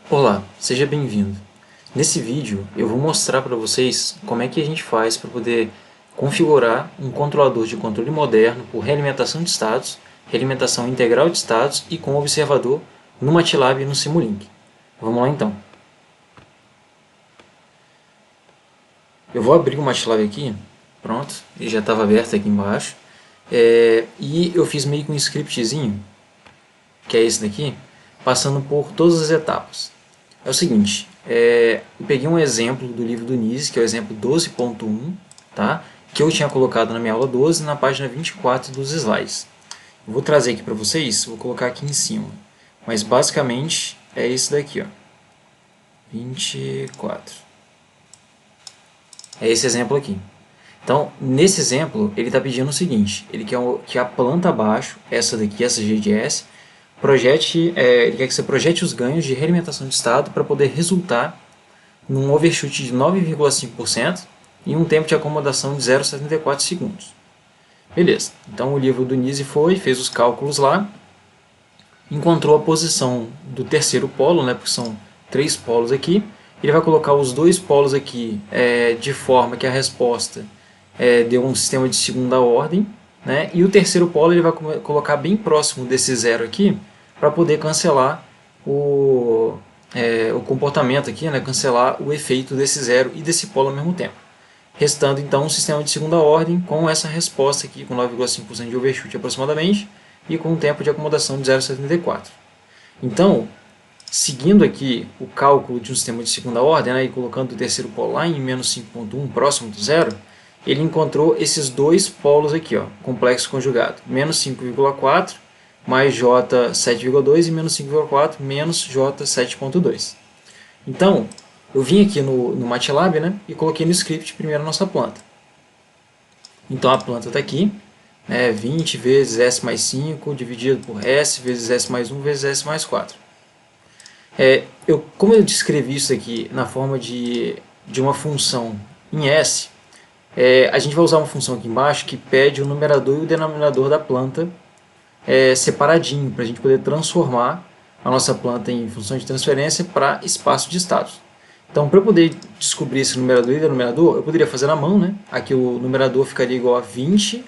Olá, seja bem-vindo. Nesse vídeo eu vou mostrar para vocês como é que a gente faz para poder configurar um controlador de controle moderno por realimentação de estados, realimentação integral de estados e com observador no MATLAB e no Simulink. Vamos lá então. Eu vou abrir o MATLAB aqui, pronto, ele já estava aberto aqui embaixo, e eu fiz meio que um scriptzinho, que é esse daqui, passando por todas as etapas. É o seguinte, eu peguei um exemplo do livro do Nise, que é o exemplo 12.1, tá? Que eu tinha colocado na minha aula 12, na página 24 dos slides. Eu vou trazer aqui para vocês, vou colocar aqui em cima. Mas basicamente é esse daqui, ó. 24. É esse exemplo aqui. Então, nesse exemplo, ele está pedindo o seguinte, ele quer que a planta abaixo, essa daqui, essa GDS, ele quer que você projete os ganhos de realimentação de estado para poder resultar num overshoot de 9,5% e um tempo de acomodação de 0,74 segundos. Beleza, então o livro do Nise fez os cálculos lá, encontrou a posição do terceiro polo, né, porque são 3 polos aqui, ele vai colocar os 2 polos aqui de forma que a resposta dê um sistema de segunda ordem, né, e o terceiro polo ele vai colocar bem próximo desse zero aqui, para poder cancelar o comportamento aqui, né, cancelar o efeito desse zero e desse polo ao mesmo tempo. Restando então um sistema de segunda ordem com essa resposta aqui, com 9,5% de overshoot aproximadamente, e com um tempo de acomodação de 0,74. Então, seguindo aqui o cálculo de um sistema de segunda ordem, né, e colocando o terceiro polo lá em menos 5,1 próximo do zero, ele encontrou esses 2 polos aqui, ó, complexo conjugado, menos 5,4 mais J 7,2 e menos 5,4 menos J 7,2. Então, eu vim aqui no MATLAB, né, e coloquei no script primeiro a nossa planta. Então a planta está aqui, 20 vezes S mais 5 dividido por S vezes S mais 1 vezes S mais 4. Como eu descrevi isso aqui na forma de uma função em S, a gente vai usar uma função aqui embaixo que pede o numerador e o denominador da planta separadinho, para a gente poder transformar a nossa planta em função de transferência para espaço de estados. Então, para eu poder descobrir esse numerador e denominador, eu poderia fazer na mão, né? Aqui o numerador ficaria igual a 20,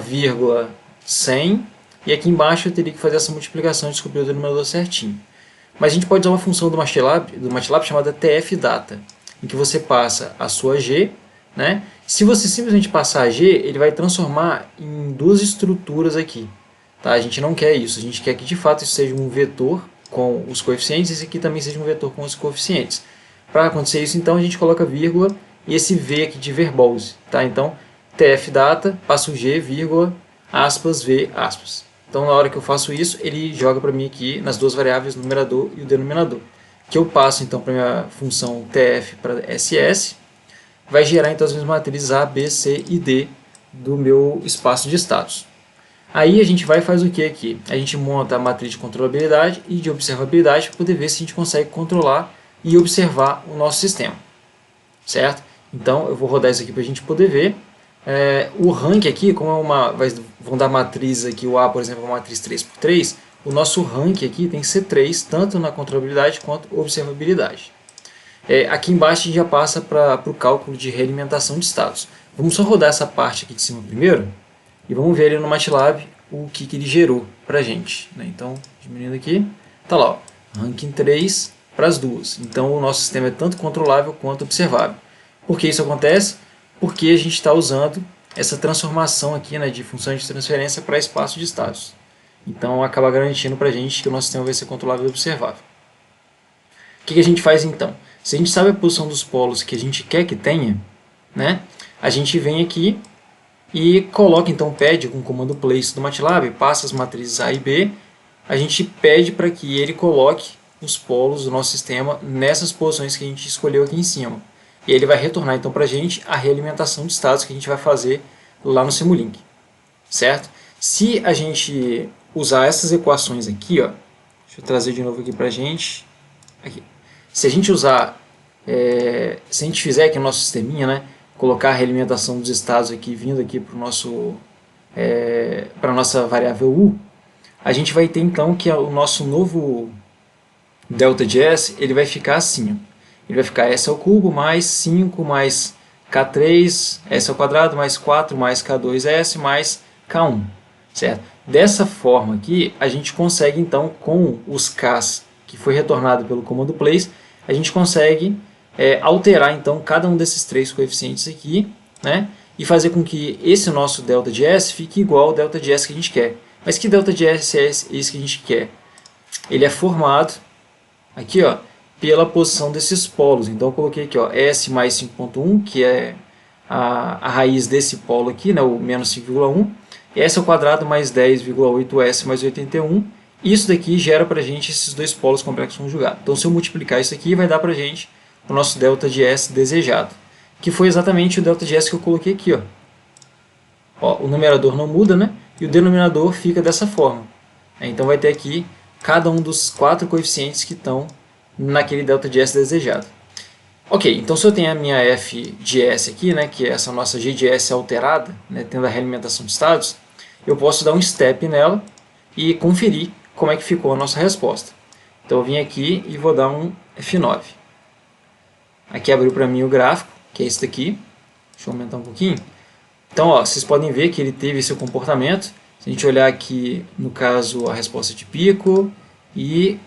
vírgula 100, e aqui embaixo eu teria que fazer essa multiplicação e descobrir o denominador certinho. Mas a gente pode usar uma função do MATLAB chamada tf-data, em que você passa a sua G, né? Se você simplesmente passar a G, ele vai transformar em 2 estruturas aqui. Tá? A gente não quer isso, a gente quer que de fato isso seja um vetor com os coeficientes e esse aqui também seja um vetor com os coeficientes. Para acontecer isso, então, a gente coloca vírgula e esse V aqui de verbose. Tá? Então, tf-data, passo G, vírgula, aspas, V, aspas. Então, na hora que eu faço isso, ele joga para mim aqui nas 2 variáveis, o numerador e o denominador. Que eu passo, então, para a minha função tf para ss, vai gerar, então, as minhas matrizes A, B, C e D do meu espaço de estados. Aí a gente vai e faz o que aqui? A gente monta a matriz de controlabilidade e de observabilidade para poder ver se a gente consegue controlar e observar o nosso sistema. Certo? Então eu vou rodar isso aqui para a gente poder ver. O rank aqui, como vão dar matriz aqui, o A, por exemplo, é uma matriz 3x3, o nosso rank aqui tem que ser 3, tanto na controlabilidade quanto observabilidade. Aqui embaixo a gente já passa para o cálculo de realimentação de estados. Vamos só rodar essa parte aqui de cima primeiro. E vamos ver ali no MATLAB o que ele gerou para a gente. Né? Então, diminuindo aqui, está lá, ó, ranking 3 para as duas. Então, o nosso sistema é tanto controlável quanto observável. Por que isso acontece? Porque a gente está usando essa transformação aqui, né, de função de transferência para espaço de estados. Então, acaba garantindo para a gente que o nosso sistema vai ser controlável e observável. O que a gente faz então? Se a gente sabe a posição dos polos que a gente quer que tenha, né, a gente vem aqui e coloca, então, pede com o comando place do MATLAB, passa as matrizes A e B, a gente pede para que ele coloque os polos do nosso sistema nessas posições que a gente escolheu aqui em cima. E ele vai retornar, então, para a gente a realimentação de estados que a gente vai fazer lá no Simulink. Certo? Se a gente usar essas equações aqui, ó, deixa eu trazer de novo aqui para a gente. Aqui. Se a gente usar, se a gente fizer aqui no nosso sisteminha, né, colocar a realimentação dos estados aqui, vindo aqui para a nossa variável U, a gente vai ter então que o nosso novo delta de S, ele vai ficar assim, ó. Ele vai ficar S ao cubo mais 5 mais K3, S ao quadrado, mais 4 mais K2S mais K1, certo? Dessa forma aqui, a gente consegue então, com os Ks que foi retornado pelo comando place, a gente consegue alterar então cada um desses três coeficientes aqui, né? E fazer com que esse nosso delta de S fique igual ao delta de S que a gente quer. Mas que delta de S é esse que a gente quer? Ele é formado aqui, ó, pela posição desses polos. Então eu coloquei aqui, ó, S mais 5.1, que é a raiz desse polo aqui, né, o menos 5,1, S ao quadrado mais 10,8S mais 81. Isso daqui gera para a gente esses dois polos complexos conjugados. Então se eu multiplicar isso aqui, vai dar para a gente o nosso delta de S desejado, que foi exatamente o delta de S que eu coloquei aqui. Ó, o numerador não muda, né? E o denominador fica dessa forma. Então vai ter aqui cada um dos 4 coeficientes que estão naquele delta de S desejado. Ok, então se eu tenho a minha f de S aqui, né, que é essa nossa g de S alterada, né, tendo a realimentação de estados, eu posso dar um step nela e conferir como é que ficou a nossa resposta. Então eu vim aqui e vou dar um F9. Aqui abriu para mim o gráfico, que é esse daqui. Deixa eu aumentar um pouquinho. Então, ó, vocês podem ver que ele teve esse comportamento. Se a gente olhar aqui, no caso, a resposta de pico e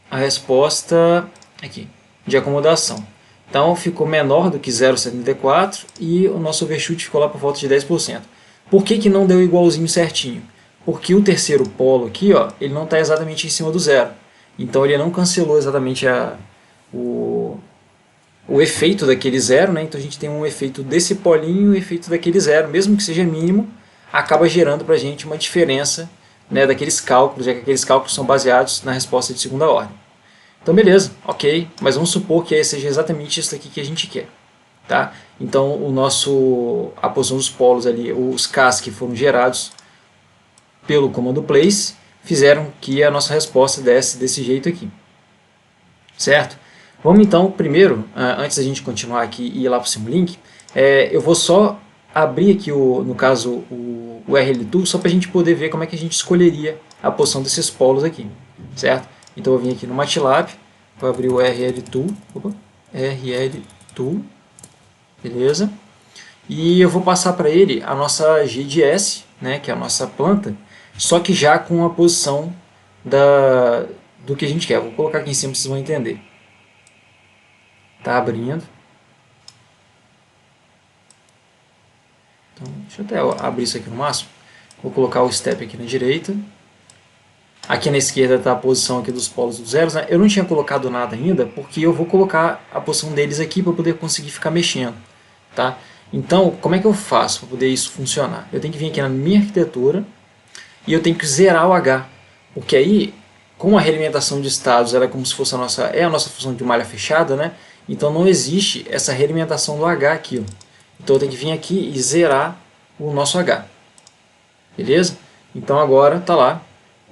a resposta aqui, de acomodação. Então, ficou menor do que 0,74 e o nosso overshoot ficou lá por volta de 10%. Por que que não deu igualzinho certinho? Porque o terceiro polo aqui, ó, ele não está exatamente em cima do zero. Então, ele não cancelou exatamente o efeito daquele zero, né? Então a gente tem um efeito desse polinho e um efeito daquele zero, mesmo que seja mínimo, acaba gerando para a gente uma diferença, né, daqueles cálculos, já que aqueles cálculos são baseados na resposta de segunda ordem. Então beleza, ok, mas vamos supor que seja exatamente isso aqui que a gente quer. Tá? Então a posição dos polos ali, os Ks que foram gerados pelo comando place, fizeram que a nossa resposta desse desse jeito aqui. Certo? Vamos então, primeiro, antes da gente continuar aqui e ir lá para o Simulink, eu vou só abrir aqui, no caso, o RLTool, só para a gente poder ver como é que a gente escolheria a posição desses polos aqui, certo? Então eu vim aqui no MATLAB, vou abrir o RLTool, beleza? E eu vou passar para ele a nossa G de S, né, que é a nossa planta, só que já com a posição do que a gente quer. Vou colocar aqui em cima, vocês vão entender. Está abrindo. Então, deixa eu até abrir isso aqui no máximo. Vou colocar o step aqui na direita. Aqui na esquerda está a posição aqui dos polos dos zeros, né? Eu não tinha colocado nada ainda, porque eu vou colocar a posição deles aqui para poder conseguir ficar mexendo. Tá? Então, como é que eu faço para poder isso funcionar? Eu tenho que vir aqui na minha arquitetura e eu tenho que zerar o H. Porque aí, com a realimentação de estados, ela é como se fosse a nossa função de malha fechada, né? Então não existe essa realimentação do H aqui. Ó. Então eu tenho que vir aqui e zerar o nosso H. Beleza? Então agora está lá.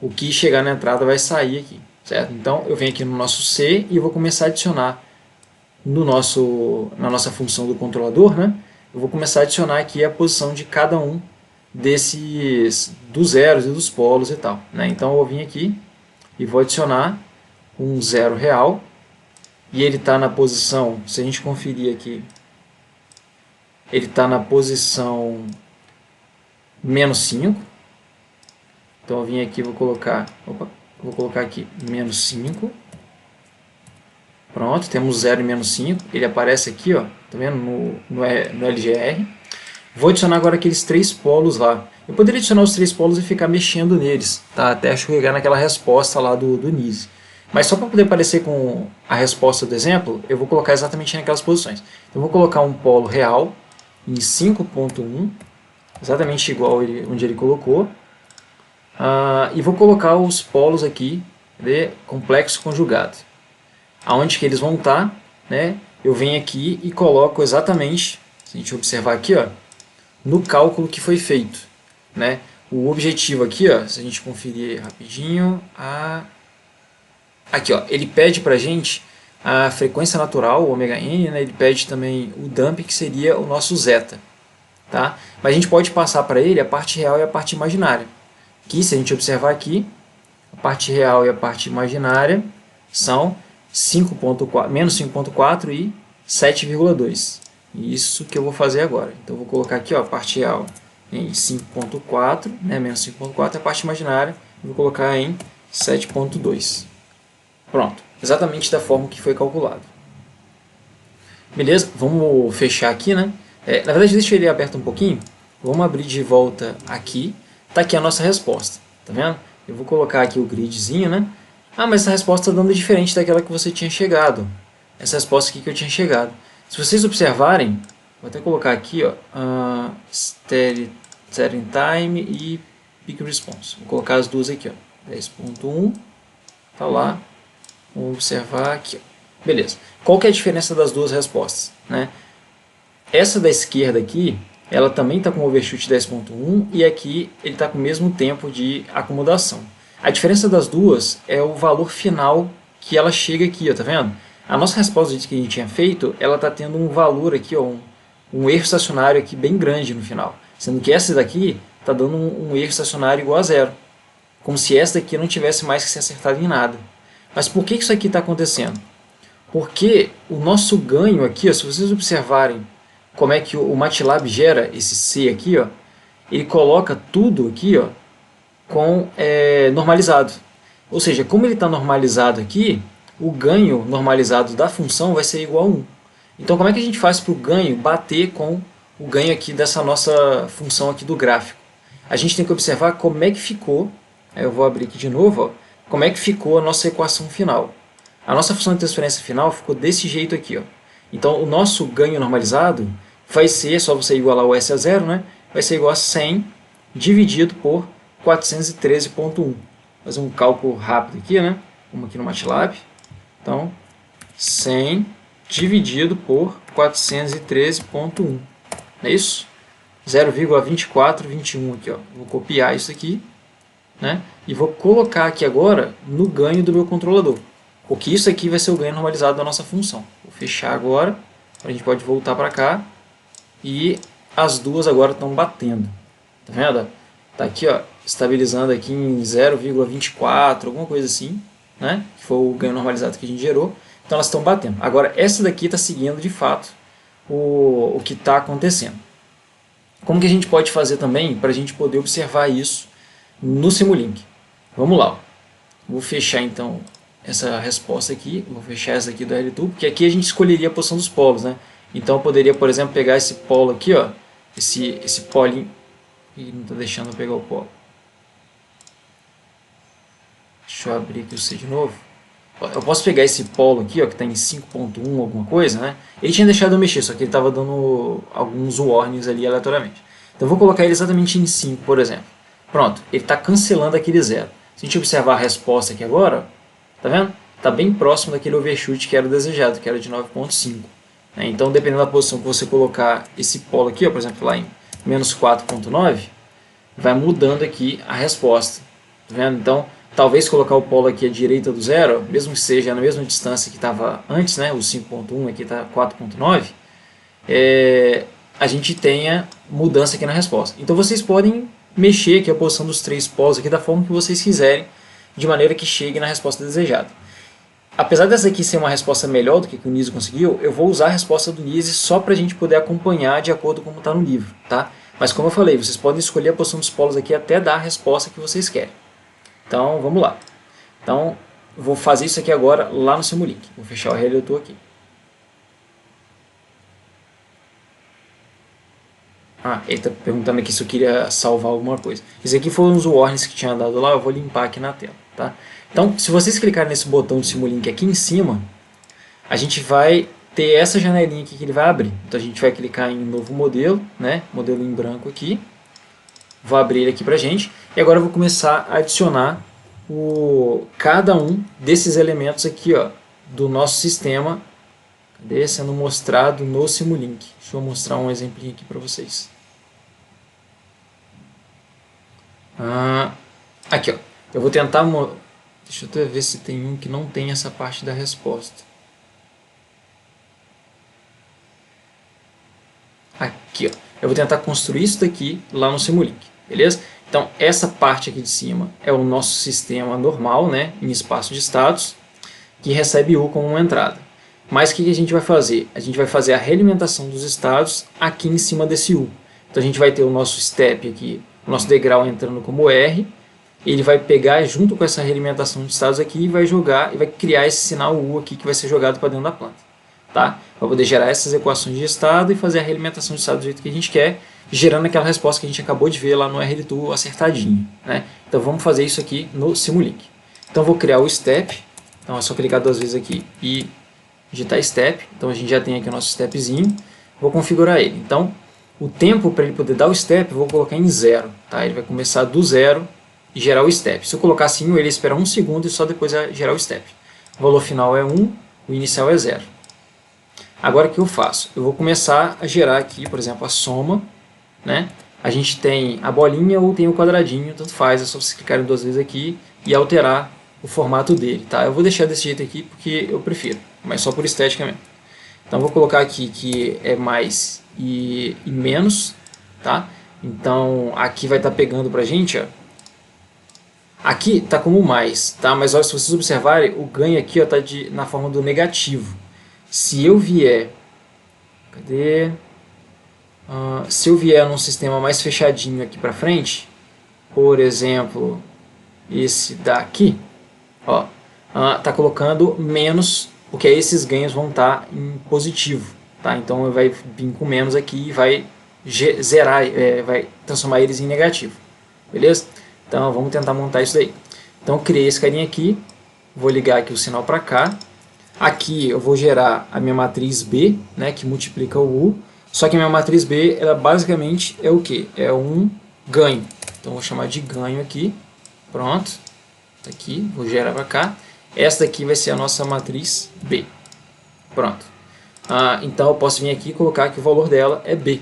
O que chegar na entrada vai sair aqui. Certo? Então eu venho aqui no nosso C e vou começar a adicionar na nossa função do controlador, né? Eu vou começar a adicionar aqui a posição de cada um dos zeros e dos polos e tal. Né? Então eu vou vir aqui e vou adicionar um zero real. E ele está na posição, se a gente conferir aqui, ele está na posição menos 5. Então eu vim aqui e vou colocar aqui menos 5. Pronto, temos 0 e menos 5. Ele aparece aqui, ó, tá vendo? No LGR. Vou adicionar agora aqueles 3 polos lá. Eu poderia adicionar os 3 polos e ficar mexendo neles, tá? Até chegar naquela resposta lá do NISE. Mas só para poder parecer com a resposta do exemplo, eu vou colocar exatamente naquelas posições. Então, eu vou colocar um polo real em 5.1, exatamente igual onde ele colocou. E vou colocar os polos aqui de complexo conjugado. Aonde que eles vão estar, né? Eu venho aqui e coloco exatamente, se a gente observar aqui, ó, no cálculo que foi feito. Né? O objetivo aqui, ó, se a gente conferir rapidinho, aqui, ó, ele pede para a gente a frequência natural, o ωn, né? Ele pede também o dump, que seria o nosso zeta. Tá? Mas a gente pode passar para ele a parte real e a parte imaginária. Que, se a gente observar aqui, a parte real e a parte imaginária são 5.4, menos 5.4 e 7,2. Isso que eu vou fazer agora. Então, eu vou colocar aqui, ó, parcial em 5.4, né, menos 5.4 é a parte imaginária, vou colocar em 7.2. Pronto, exatamente da forma que foi calculado. Beleza? Vamos fechar aqui, né? Na verdade, deixa ele aberto um pouquinho. Vamos abrir de volta aqui. Tá aqui a nossa resposta, tá vendo? Eu vou colocar aqui o gridzinho, né? Ah, mas essa resposta está dando diferente daquela que você tinha chegado. Essa resposta aqui que eu tinha chegado. Se vocês observarem, vou até colocar aqui, ó, setting time e peak response. Vou colocar as duas aqui, ó, 10.1, tá lá. Vamos observar aqui, ó. Beleza. Qual que é a diferença das duas respostas, né? Essa da esquerda aqui, ela também está com overshoot 10.1 e aqui ele está com o mesmo tempo de acomodação. A diferença das duas é o valor final que ela chega aqui, ó, tá vendo? A nossa resposta que a gente tinha feito, ela está tendo um valor aqui, ó, um erro estacionário aqui bem grande no final. Sendo que essa daqui está dando um erro estacionário igual a zero. Como se essa daqui não tivesse mais que ser acertada em nada. Mas por que isso aqui está acontecendo? Porque o nosso ganho aqui, ó, se vocês observarem como é que o MATLAB gera esse C aqui, ó, ele coloca tudo aqui, ó, com normalizado. Ou seja, como ele está normalizado aqui, o ganho normalizado da função vai ser igual a 1. Então, como é que a gente faz para o ganho bater com o ganho aqui dessa nossa função aqui do gráfico? A gente tem que observar como é que ficou, eu vou abrir aqui de novo, ó, como é que ficou a nossa equação final. A nossa função de transferência final ficou desse jeito aqui, ó. Então, o nosso ganho normalizado vai ser, só você igualar o S a zero, né? Vai ser igual a 100 dividido por 413.1. Vou fazer um cálculo rápido aqui, né? Vamos aqui no MATLAB. Então, 100 dividido por 413.1. Não é isso? 0,2421 aqui, ó. Vou copiar isso aqui, né? E vou colocar aqui agora no ganho do meu controlador. Porque isso aqui vai ser o ganho normalizado da nossa função. Vou fechar agora. A gente pode voltar para cá. E as duas agora estão batendo. Tá vendo? Tá aqui, ó, estabilizando aqui em 0,24, alguma coisa assim, né? Que foi o ganho normalizado que a gente gerou. Então elas estão batendo. Agora, essa daqui está seguindo de fato o que está acontecendo. Como que a gente pode fazer também para a gente poder observar isso no Simulink? Vamos lá. Ó. Vou fechar então essa resposta aqui. Vou fechar essa aqui do RLTube, porque aqui a gente escolheria a posição dos polos, né? Então eu poderia, por exemplo, pegar esse polo aqui, ó, esse polinho. Ih, não está deixando eu pegar o polo. Deixa eu abrir aqui o C de novo. Eu posso pegar esse polo aqui, ó, que está em 5.1 alguma coisa, né? Ele tinha deixado eu mexer, só que ele estava dando alguns warnings ali aleatoriamente. Então eu vou colocar ele exatamente em 5, por exemplo. Pronto, ele está cancelando aquele zero. Se a gente observar a resposta aqui agora, tá vendo? Está bem próximo daquele overshoot que era desejado, que era de 9.5. Então, dependendo da posição que você colocar esse polo aqui, ó, por exemplo, lá em menos 4.9, vai mudando aqui a resposta. Tá vendo? Então, talvez colocar o polo aqui à direita do zero, mesmo que seja na mesma distância que estava antes, né, o 5.1 aqui está 4.9, a gente tenha mudança aqui na resposta. Então, vocês podem mexer aqui a posição dos três polos aqui da forma que vocês quiserem, de maneira que chegue na resposta desejada. Apesar dessa aqui ser uma resposta melhor do que o Nise conseguiu, eu vou usar a resposta do Nise só para a gente poder acompanhar de acordo com como está no livro, tá? Mas como eu falei, vocês podem escolher a posição dos polos aqui até dar a resposta que vocês querem. Então, vamos lá. Então, vou fazer isso aqui agora lá no Simulink. Vou fechar o RLTube aqui. Ele está perguntando aqui se eu queria salvar alguma coisa. Esse aqui foram os warnings que tinha dado lá, eu vou limpar aqui na tela, tá? Então, se vocês clicarem nesse botão de Simulink aqui em cima, a gente vai ter essa janelinha aqui que ele vai abrir. Então, a gente vai clicar em novo modelo, né? Modelo em branco aqui. Vou abrir ele aqui pra gente. E agora eu vou começar a adicionar cada um desses elementos aqui, ó, do nosso sistema. Cadê? Sendo mostrado no Simulink. Deixa eu mostrar um exemplinho aqui para vocês. Aqui, ó. Eu vou tentar... Deixa eu até ver se tem um que não tem essa parte da resposta. Aqui, ó. Eu vou tentar construir isso daqui lá no Simulink, beleza? Então, essa parte aqui de cima é o nosso sistema normal, né, em espaço de estados. que recebe U como uma entrada. Mas o que a gente vai fazer? A gente vai fazer a realimentação dos estados aqui em cima desse U. Então a gente vai ter o nosso step aqui, o nosso degrau entrando como R, ele vai pegar junto com essa realimentação de estados aqui e vai jogar, e vai criar esse sinal U aqui que vai ser jogado para dentro da planta. Tá? Para poder gerar essas equações de estado e fazer a realimentação de estado do jeito que a gente quer, gerando aquela resposta que a gente acabou de ver lá no RLTO acertadinho. Né? Então vamos fazer isso aqui no Simulink. Então vou criar o step, então é só clicar duas vezes aqui e digitar step, então a gente já tem aqui o nosso stepzinho, vou configurar ele. Então o tempo para ele poder dar o step eu vou colocar em 0, tá? Ele vai começar do 0 e gerar o step. Se eu colocar assim, ele espera 1 segundo e só depois vai gerar o step. O valor final é 1, o inicial é 0. Agora o que eu faço? Eu vou começar a gerar aqui, por exemplo, a soma, né? A gente tem a bolinha ou tem o quadradinho, tanto faz, é só você clicar duas vezes aqui e alterar o formato dele, tá? Eu vou deixar desse jeito aqui porque eu prefiro, mas só por estética mesmo. Então vou colocar aqui que é mais e menos, tá? Então aqui vai estar pegando pra gente, ó. Aqui está como mais, tá? Mas olha, se vocês observarem, o ganho aqui está na forma do negativo. Se eu vier, cadê? Se eu vier num sistema mais fechadinho aqui para frente, por exemplo, esse daqui, ó, tá colocando menos, porque aí esses ganhos vão estar em positivo, tá? Então vai vir com menos aqui e vai zerar, vai transformar eles em negativo, beleza? Então vamos tentar montar isso daí. Então criei esse carinha aqui, vou ligar aqui o sinal para cá. Aqui eu vou gerar a minha matriz B, né, que multiplica o U. Só que a minha matriz B, ela basicamente é o que? É um ganho. Então vou chamar de ganho aqui. Pronto. Tá aqui, vou gerar para cá. Esta aqui vai ser a nossa matriz B. Pronto. Então eu posso vir aqui e colocar que o valor dela é B,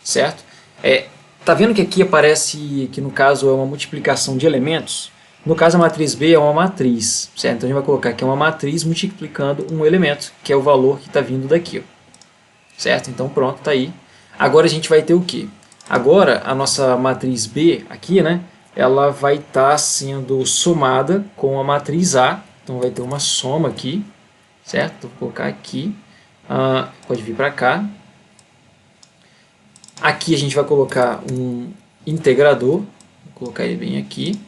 certo? Tá vendo que aqui aparece que no caso é uma multiplicação de elementos? No caso a matriz B é uma matriz, certo? Então a gente vai colocar aqui uma matriz multiplicando um elemento, que é o valor que está vindo daqui, ó. Certo? Então pronto, tá aí. Agora a gente vai ter o que? Agora a nossa matriz B aqui, né? Ela vai estar sendo somada com a matriz A, então vai ter uma soma aqui, certo? Então, vou colocar aqui, pode vir para cá. Aqui a gente vai colocar um integrador, vou colocar ele bem aqui.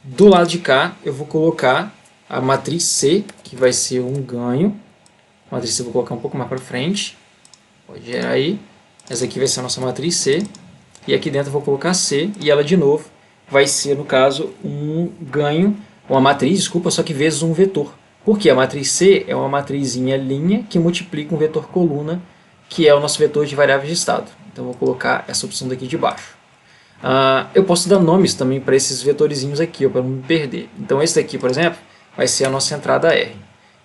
Do lado de cá eu vou colocar a matriz C, que vai ser um ganho. A matriz C eu vou colocar um pouco mais para frente, pode gerar aí. Essa aqui vai ser a nossa matriz C. E aqui dentro eu vou colocar C, e ela de novo vai ser, no caso, um ganho, uma matriz, desculpa, só que vezes um vetor. Porque a matriz C é uma matrizinha linha que multiplica um vetor coluna, que é o nosso vetor de variáveis de estado. Então eu vou colocar essa opção daqui de baixo. Eu posso dar nomes também para esses vetorizinhos aqui, para não me perder. Então esse daqui, por exemplo, vai ser a nossa entrada R.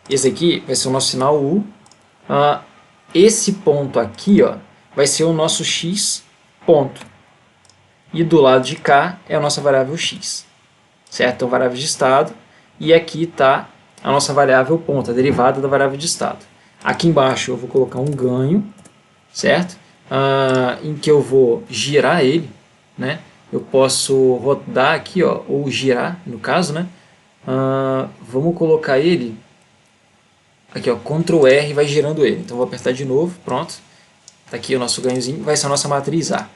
Esse aqui vai ser o nosso sinal U. Esse ponto aqui, ó, vai ser o nosso X ponto. E do lado de cá é a nossa variável X. Certo? Então variável de estado. E aqui está a nossa variável ponto, a derivada da variável de estado. Aqui embaixo eu vou colocar um ganho, certo? Em que eu vou girar ele, né? Eu posso rodar aqui, ó, ou girar, no caso, né? Vamos colocar ele aqui, ó, Ctrl R, vai girando ele. Então vou apertar de novo, pronto. Tá aqui o nosso ganhozinho, vai ser a nossa matriz A.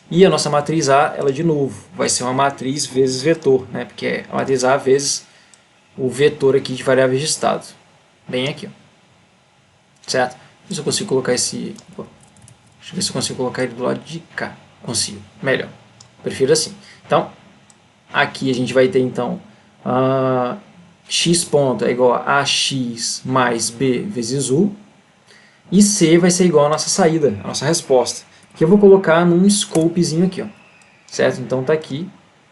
E a nossa matriz A, ela de novo, vai ser uma matriz vezes vetor, né? Porque é a matriz A vezes o vetor aqui de variáveis de estado. Bem aqui, ó. Certo? Se eu consigo colocar esse... Deixa eu ver se eu consigo colocar ele do lado de cá. Consigo. Melhor. Prefiro assim. Então, aqui a gente vai ter, então, x ponto é igual a ax mais b vezes u. E c vai ser igual a nossa saída, a nossa resposta. Que eu vou colocar num scopezinho aqui, ó. Certo? Então tá aqui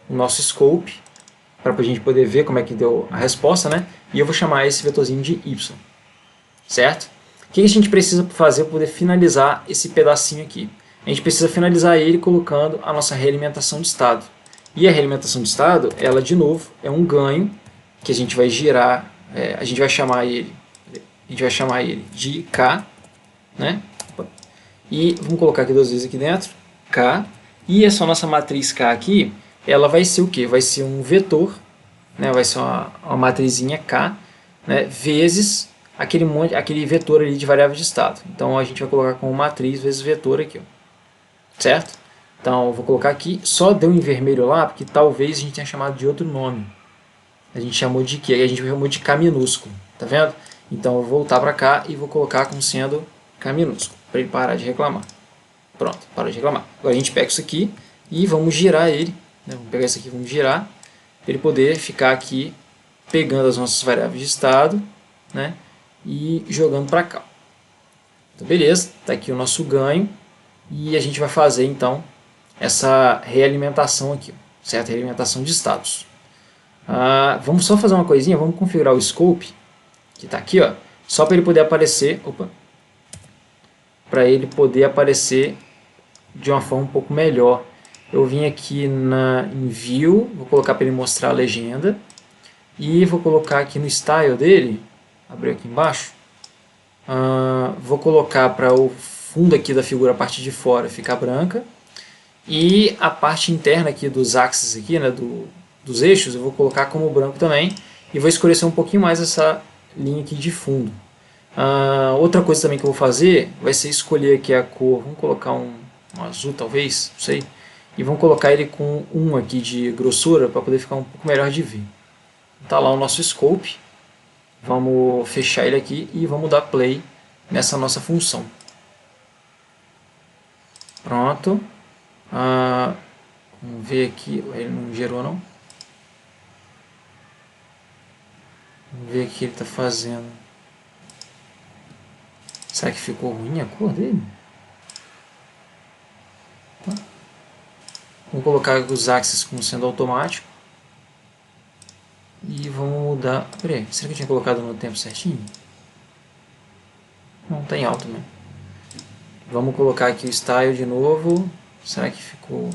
o nosso scope, para a gente poder ver como é que deu a resposta, né? E eu vou chamar esse vetorzinho de y. Certo? O que a gente precisa fazer para poder finalizar esse pedacinho aqui? A gente precisa finalizar ele colocando a nossa realimentação de estado. E a realimentação de estado, ela de novo é um ganho que a gente vai girar, a gente vai chamar ele de K, né? E vamos colocar aqui duas vezes aqui dentro, K. E essa nossa matriz K aqui, ela vai ser o quê? Vai ser um vetor, né? Vai ser uma matrizinha K, né, vezes aquele vetor ali de variável de estado. Então a gente vai colocar como matriz vezes vetor aqui, ó, certo? Então eu vou colocar aqui, só deu em vermelho lá, porque talvez a gente tenha chamado de outro nome. A gente chamou de quê? A gente chamou de K minúsculo, tá vendo? Então eu vou voltar para cá e vou colocar como sendo K minúsculo, para ele parar de reclamar. Pronto, parou de reclamar. Agora a gente pega isso aqui e vamos girar ele, né? Vamos pegar isso aqui e vamos girar, para ele poder ficar aqui pegando as nossas variáveis de estado, né? E jogando para cá. Então beleza, está aqui o nosso ganho e a gente vai fazer então essa realimentação aqui, certo? Realimentação de estados. Vamos só fazer uma coisinha, vamos configurar o scope, que está aqui, ó, só para ele poder aparecer, para ele poder aparecer de uma forma um pouco melhor. Eu vim aqui em View, vou colocar para ele mostrar a legenda, e vou colocar aqui no style dele, abrir aqui embaixo, vou colocar para o fundo aqui da figura, a parte de fora, ficar branca, e a parte interna aqui dos axes aqui, né, dos eixos, eu vou colocar como branco também, e vou escurecer um pouquinho mais essa linha aqui de fundo. Outra coisa também que eu vou fazer vai ser escolher aqui a cor, vamos colocar um azul talvez, não sei, e vamos colocar ele com 1 aqui de grossura para poder ficar um pouco melhor de ver. Tá lá o nosso scope, vamos fechar ele aqui e vamos dar play nessa nossa função. Pronto. Vamos ver aqui, ele não gerou não. Vamos ver o que ele está fazendo. Será que ficou ruim a cor dele? Tá. Vamos colocar os axes como sendo automático. E vamos mudar... Peraí, será que eu tinha colocado no tempo certinho? Não, está em alto mesmo. Vamos colocar aqui o style de novo. Será que ficou...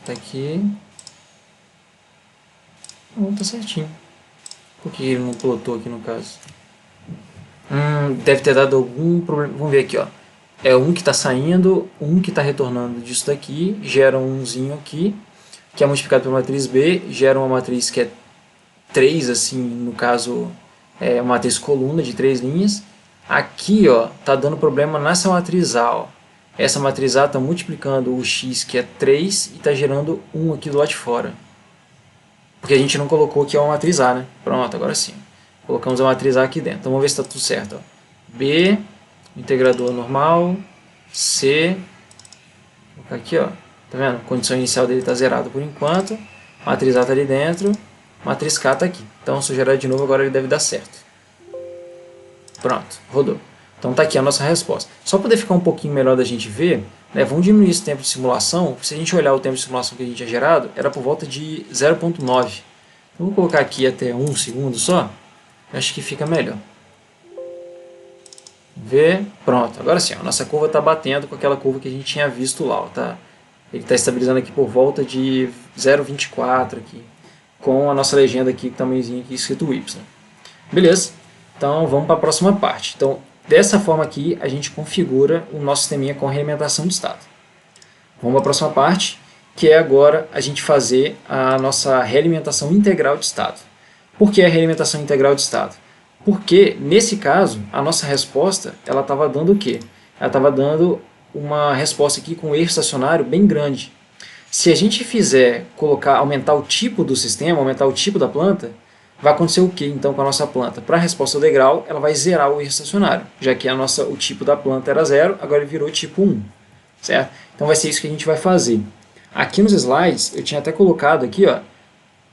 tá aqui. Não, tá certinho. Por que ele não plotou aqui no caso? Deve ter dado algum problema. Vamos ver aqui, ó. É um que está saindo, um que está retornando disso daqui, gera umzinho aqui, que é multiplicado pela matriz B, gera uma matriz que é 3, assim, no caso, é uma matriz coluna de 3 linhas. Aqui, ó, tá dando problema nessa matriz A, ó. Essa matriz A está multiplicando o x, que é 3, e está gerando 1 aqui do lado de fora. Porque a gente não colocou que é uma matriz A, né? Pronto, agora sim. Colocamos a matriz A aqui dentro. Então vamos ver se está tudo certo, ó. B, integrador normal, C, vou colocar aqui, ó. Tá vendo? A condição inicial dele está zerada por enquanto. Matriz A está ali dentro, matriz K está aqui. Então se eu gerar de novo agora ele deve dar certo. Pronto, rodou. Então está aqui a nossa resposta. Só para poder ficar um pouquinho melhor da gente ver, né, vamos diminuir esse tempo de simulação. Se a gente olhar o tempo de simulação que a gente tinha gerado, era por volta de 0.9. Vou colocar aqui até 1 segundo só. Acho que fica melhor. Ver, pronto. Agora sim, a nossa curva está batendo com aquela curva que a gente tinha visto lá. Ó, tá? Ele está estabilizando aqui por volta de 0,24 aqui, com a nossa legenda aqui, tamanhozinho aqui escrito Y. Beleza? Então vamos para a próxima parte. Então, dessa forma aqui, a gente configura o nosso sisteminha com realimentação de estado. Vamos para a próxima parte, que é agora a gente fazer a nossa realimentação integral de estado. Por que a realimentação integral de estado? Porque, nesse caso, a nossa resposta, ela estava dando o quê? Ela estava dando uma resposta aqui com um erro estacionário bem grande. Se a gente fizer aumentar o tipo do sistema, aumentar o tipo da planta, vai acontecer o que então com a nossa planta? Para a resposta degrau, ela vai zerar o erro estacionário, já que o tipo da planta era 0, agora ele virou tipo 1. Certo? Então vai ser isso que a gente vai fazer. Aqui nos slides, eu tinha até colocado aqui, ó,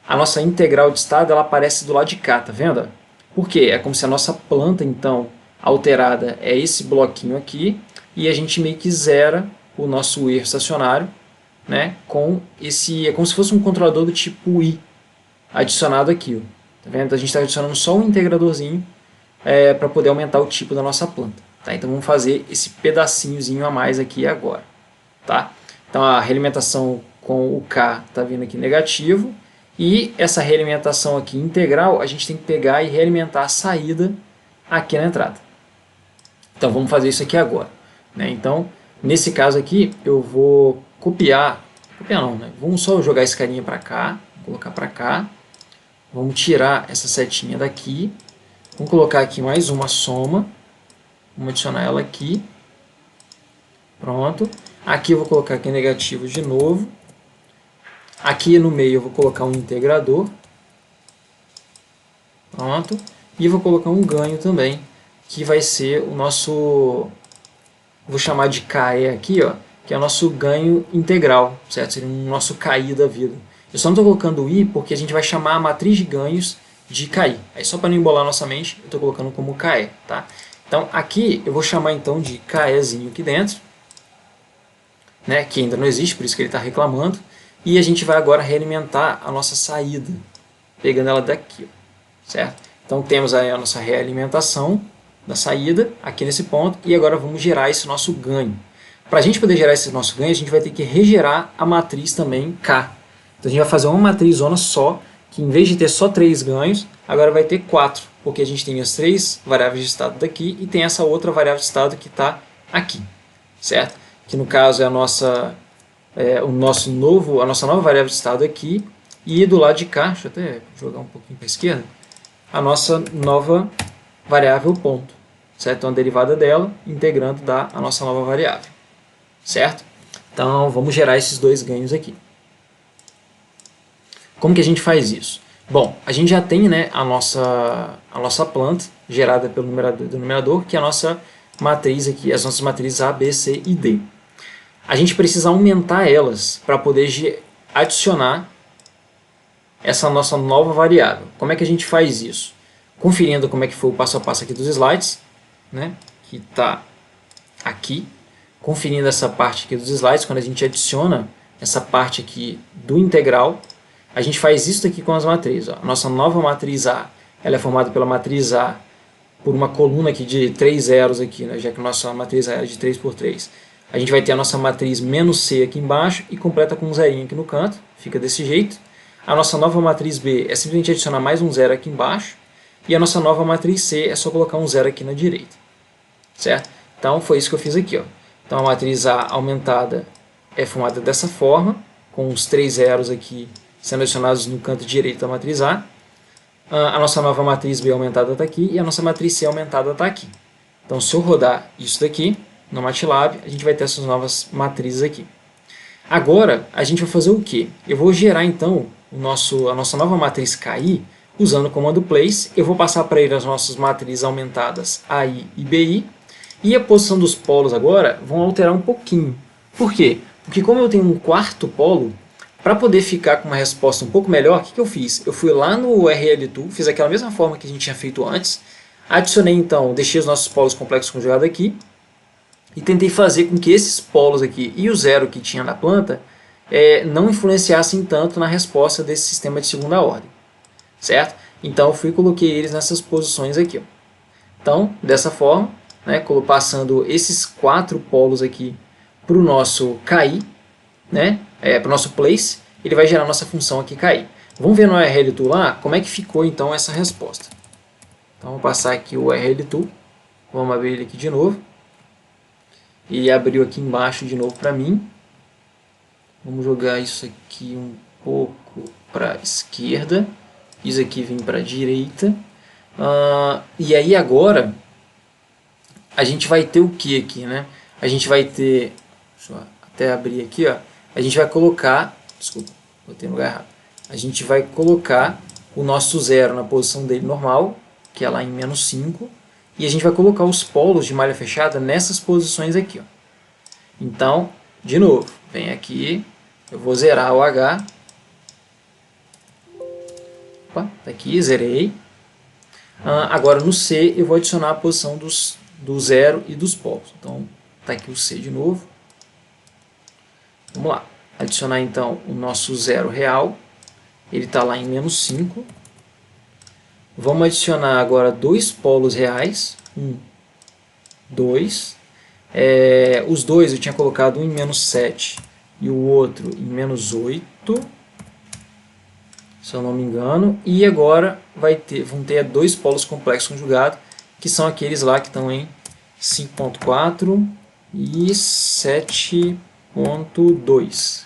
a nossa integral de estado, ela aparece do lado de cá, tá vendo? Por quê? É como se a nossa planta, então, alterada é esse bloquinho aqui, e a gente meio que zera o nosso erro estacionário, né, é como se fosse um controlador do tipo I adicionado aqui, ó. Tá vendo? Então a gente está adicionando só um integradorzinho para poder aumentar o tipo da nossa planta. Tá? Então vamos fazer esse pedacinhozinho a mais aqui agora. Tá? Então a realimentação com o K está vindo aqui negativo, e essa realimentação aqui integral a gente tem que pegar e realimentar a saída aqui na entrada. Então vamos fazer isso aqui agora. Né? Então nesse caso aqui eu vou copiar não, né? Vamos só jogar esse carinha para cá, colocar para cá. Vamos tirar essa setinha daqui. Vamos colocar aqui mais uma soma. Vamos adicionar ela aqui. Pronto. Aqui eu vou colocar aqui negativo de novo. Aqui no meio eu vou colocar um integrador. Pronto. E vou colocar um ganho também, que vai ser o nosso... Vou chamar de KE aqui, ó, que é o nosso ganho integral, certo? Seria o nosso KI da vida. Eu só não estou colocando o I porque a gente vai chamar a matriz de ganhos de KI. Aí só para não embolar nossa mente, eu estou colocando como KE, tá? Então aqui eu vou chamar então de KEzinho aqui dentro, né, que ainda não existe, por isso que ele está reclamando. E a gente vai agora realimentar a nossa saída, pegando ela daqui, ó, certo? Então temos aí a nossa realimentação da saída aqui nesse ponto, e agora vamos gerar esse nosso ganho. Para a gente poder gerar esse nosso ganho, a gente vai ter que regerar a matriz também K. Então a gente vai fazer uma matriz zona só, que em vez de ter só 3 ganhos, agora vai ter 4, porque a gente tem as 3 variáveis de estado daqui e tem essa outra variável de estado que está aqui, certo? Que no caso é a nossa, a nossa nova variável de estado aqui, e do lado de cá, deixa eu até jogar um pouquinho para a esquerda, a nossa nova variável ponto, certo? Então a derivada dela integrando dá a nossa nova variável, certo? Então vamos gerar esses dois ganhos aqui. Como que a gente faz isso? Bom, a gente já tem, né, a nossa planta gerada pelo numerador e denominador, que é a nossa matriz aqui, as nossas matrizes A, B, C e D. A gente precisa aumentar elas para poder adicionar essa nossa nova variável. Como é que a gente faz isso? Conferindo como é que foi o passo a passo aqui dos slides, né, que está aqui, conferindo essa parte aqui dos slides, quando a gente adiciona essa parte aqui do integral, a gente faz isso aqui com as matrizes. Ó. A nossa nova matriz A, ela é formada pela matriz A por uma coluna aqui de 3 zeros aqui, né, já que a nossa matriz A é de 3 por 3. A gente vai ter a nossa matriz menos C aqui embaixo e completa com um zerinho aqui no canto, fica desse jeito. A nossa nova matriz B é simplesmente adicionar mais um zero aqui embaixo. E a nossa nova matriz C é só colocar um zero aqui na direita, certo? Então foi isso que eu fiz aqui, ó. Então a matriz A aumentada é formada dessa forma, com os 3 zeros aqui sendo adicionados no canto direito da matriz A. A nossa nova matriz B aumentada está aqui e a nossa matriz C aumentada está aqui. Então se eu rodar isso daqui no MATLAB, a gente vai ter essas novas matrizes aqui. Agora a gente vai fazer o quê? Eu vou gerar então a nossa nova matriz KI usando o comando place. Eu vou passar para ele as nossas matrizes aumentadas AI e BI. E a posição dos polos agora vão alterar um pouquinho. Por quê? Porque como eu tenho um quarto polo, para poder ficar com uma resposta um pouco melhor, o que eu fiz? Eu fui lá no RLTool, fiz aquela mesma forma que a gente tinha feito antes, adicionei então, deixei os nossos polos complexos conjugados aqui, e tentei fazer com que esses polos aqui e o zero que tinha na planta não influenciassem tanto na resposta desse sistema de segunda ordem, certo? Então eu fui e coloquei eles nessas posições aqui. Ó. Então, dessa forma, né, passando esses 4 polos aqui para o nosso KI, né, para o nosso place, ele vai gerar a nossa função aqui KI. Vamos ver no RLTool lá como é que ficou então essa resposta. Então vamos passar aqui o RLTool, vamos abrir ele aqui de novo. Ele abriu aqui embaixo de novo para mim. Vamos jogar isso aqui um pouco para a esquerda. Isso aqui vem para a direita. E aí agora a gente vai ter o que aqui, né? A gente vai ter, deixa eu até abrir aqui, ó. A gente vai colocar, desculpa, botei no lugar errado. A gente vai colocar o nosso zero na posição dele normal, que é lá em menos 5. E a gente vai colocar os polos de malha fechada nessas posições aqui. Ó. Então, de novo, vem aqui, eu vou zerar o H. Opa, tá aqui, zerei. Agora no C eu vou adicionar a posição do zero e dos polos. Então, tá aqui o C de novo. Vamos lá, adicionar então o nosso zero real. Ele está lá em menos 5. Vamos adicionar agora 2 polos reais. 1, 2. Os dois eu tinha colocado um em menos 7 e o outro em menos 8. Se eu não me engano. E agora vão ter 2 polos complexos conjugados, que são aqueles lá que estão em 5.4 e 7.2.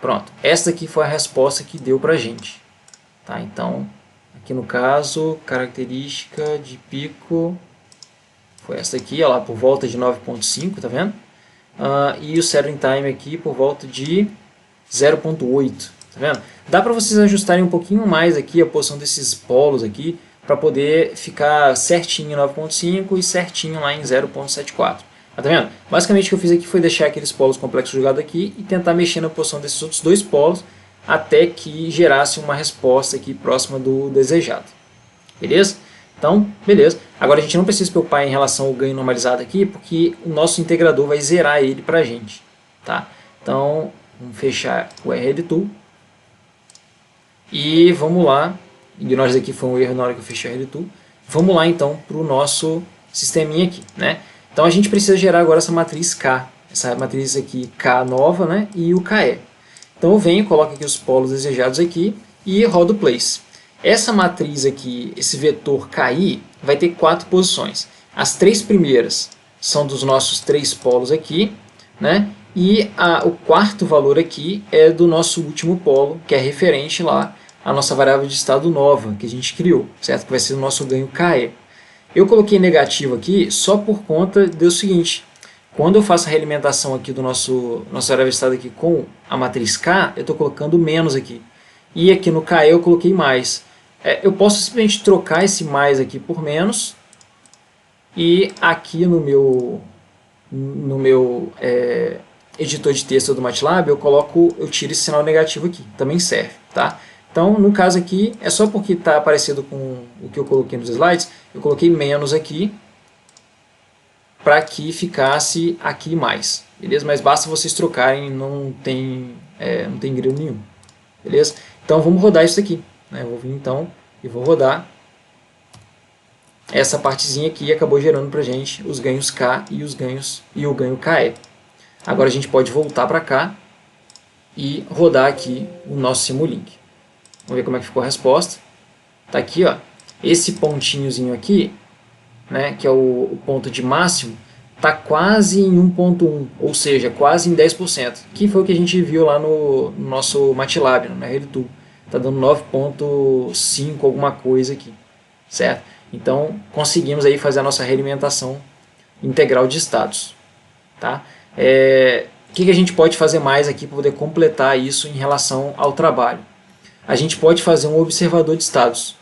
Pronto. Essa aqui foi a resposta que deu para a gente. Tá? Então, aqui no caso, característica de pico foi essa aqui, ó lá, por volta de 9.5, tá vendo? E o settling time aqui por volta de 0.8, tá vendo? Dá para vocês ajustarem um pouquinho mais aqui a posição desses polos aqui, para poder ficar certinho em 9.5 e certinho lá em 0.74. Tá vendo? Basicamente o que eu fiz aqui foi deixar aqueles polos complexos jogados aqui e tentar mexer na posição desses outros dois polos até que gerasse uma resposta aqui próxima do desejado. Beleza? Então, beleza. Agora a gente não precisa se preocupar em relação ao ganho normalizado aqui, porque o nosso integrador vai zerar ele para a gente. Tá? Então, vamos fechar o RLTool. E vamos lá. Ignore isso aqui, foi um erro na hora que eu fechei o RLTool. Vamos lá então para o nosso sisteminha aqui, né? Então a gente precisa gerar agora essa matriz K, essa matriz aqui K nova, né? E o KE. Então eu venho, coloco aqui os polos desejados aqui e rodo place. Essa matriz aqui, esse vetor KI, vai ter 4 posições. As 3 primeiras são dos nossos 3 polos aqui, né? E o quarto valor aqui é do nosso último polo, que é referente lá à nossa variável de estado nova que a gente criou, certo? Que vai ser o nosso ganho KE. Eu coloquei negativo aqui só por conta do seguinte: quando eu faço a realimentação aqui do nossa variável de estado aqui com a matriz K, eu estou colocando menos aqui. E aqui no KE eu coloquei mais. Eu posso simplesmente trocar esse mais aqui por menos. E aqui no meu editor de texto do MATLAB eu tiro esse sinal negativo aqui. Também serve, tá? Então, no caso aqui, é só porque está parecido com o que eu coloquei nos slides, eu coloquei menos aqui, para que ficasse aqui mais, beleza? Mas basta vocês trocarem, não tem grilo nenhum, beleza? Então, vamos rodar isso aqui, né? Eu vou vir então e vou rodar essa partezinha aqui e acabou gerando para a gente os ganhos K e o ganho KE. Agora a gente pode voltar para cá e rodar aqui o nosso Simulink. Vamos ver como é que ficou a resposta. Está aqui, ó, esse pontinhozinho aqui, né, que é o ponto de máximo, está quase em 1.1, ou seja, quase em 10%, que foi o que a gente viu lá no nosso MATLAB, no RLTool. Está dando 9.5 alguma coisa aqui, certo? Então, conseguimos aí fazer a nossa realimentação integral de estados. Tá? O que a gente pode fazer mais aqui para poder completar isso em relação ao trabalho? A gente pode fazer um observador de estados.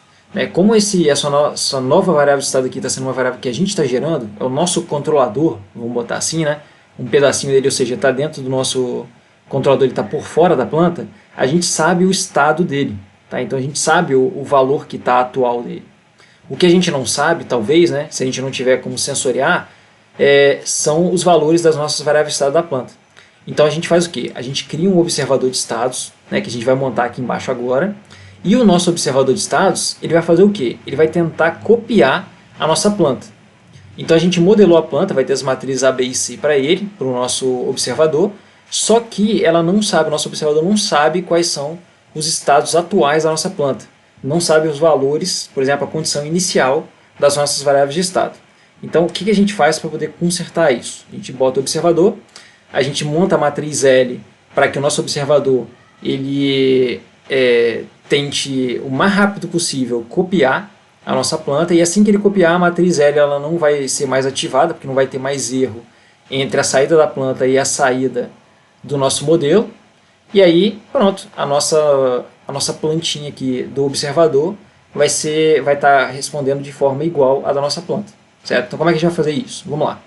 Como essa nova variável de estado aqui está sendo uma variável que a gente está gerando, é o nosso controlador, vamos botar assim, né? Um pedacinho dele, ou seja, está dentro do nosso controlador, ele está por fora da planta, a gente sabe o estado dele. Tá? Então a gente sabe o valor que está atual dele. O que a gente não sabe, talvez, né, se a gente não tiver como sensoriar, são os valores das nossas variáveis de estado da planta. Então a gente faz o quê? A gente cria um observador de estados, né, que a gente vai montar aqui embaixo agora, e o nosso observador de estados, ele vai fazer o quê? Ele vai tentar copiar a nossa planta. Então a gente modelou a planta, vai ter as matrizes A, B e C para ele, para o nosso observador, só que ela não sabe, o nosso observador não sabe quais são os estados atuais da nossa planta. Não sabe os valores, por exemplo, a condição inicial das nossas variáveis de estado. Então o que a gente faz para poder consertar isso? A gente bota o observador, a gente monta a matriz L para que o nosso observador ele tente o mais rápido possível copiar a nossa planta, e assim que ele copiar a matriz L, ela não vai ser mais ativada, porque não vai ter mais erro entre a saída da planta e a saída do nosso modelo, e aí pronto, a nossa plantinha aqui do observador vai estar respondendo de forma igual à da nossa planta, certo? Então como é que a gente vai fazer isso? Vamos lá.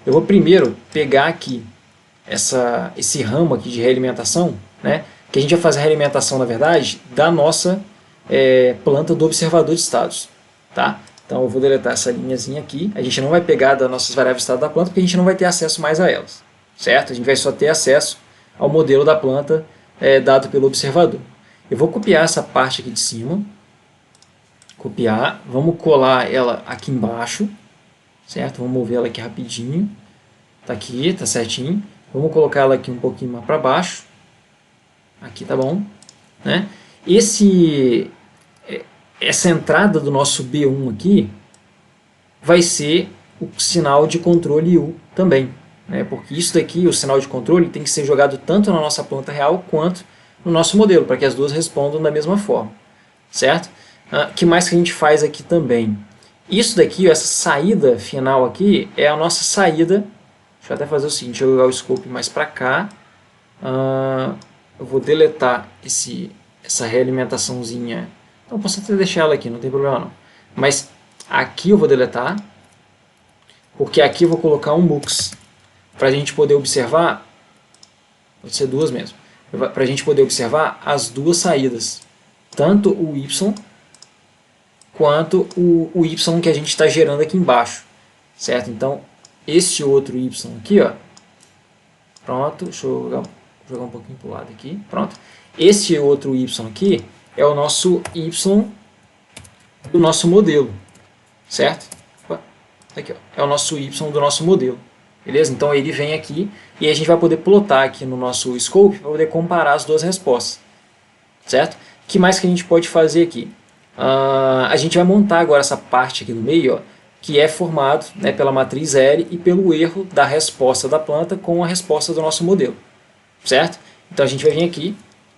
Eu vou primeiro pegar aqui esse ramo aqui de realimentação, né, que a gente vai fazer a realimentação, na verdade, da nossa planta do observador de estados. Tá? Então eu vou deletar essa linhazinha aqui, a gente não vai pegar das nossas variáveis de estado da planta, porque a gente não vai ter acesso mais a elas, certo? A gente vai só ter acesso ao modelo da planta dado pelo observador. Eu vou copiar essa parte aqui de cima, copiar, vamos colar ela aqui embaixo, certo? Vamos mover ela aqui rapidinho, tá aqui, tá certinho. Vamos colocar ela aqui um pouquinho mais para baixo, aqui tá bom, né? Essa entrada do nosso B1 aqui vai ser o sinal de controle U também, né? Porque isso daqui, o sinal de controle, tem que ser jogado tanto na nossa planta real quanto no nosso modelo, para que as duas respondam da mesma forma, certo? Que mais que a gente faz aqui também? Isso daqui, essa saída final aqui, é a nossa saída. Deixa eu até fazer o seguinte, deixa eu jogar o scope mais para cá. Eu vou deletar essa realimentaçãozinha. Então posso até deixar ela aqui, não tem problema não. Mas aqui eu vou deletar, porque aqui eu vou colocar um mux, para a gente poder observar, pode ser duas mesmo, para a gente poder observar as duas saídas, tanto o y quanto o y que a gente está gerando aqui embaixo, certo? Então, este outro y aqui, ó, pronto, deixa eu jogar um pouquinho para o lado aqui, pronto. Este outro y aqui é o nosso y do nosso modelo, certo? Aqui, ó, é o nosso y do nosso modelo, beleza? Então ele vem aqui e a gente vai poder plotar aqui no nosso scope para poder comparar as duas respostas, certo? O que mais que a gente pode fazer aqui? A gente vai montar agora essa parte aqui no meio, ó, que é formado, né, pela matriz L e pelo erro da resposta da planta com a resposta do nosso modelo, certo? Então a gente vai vir aqui,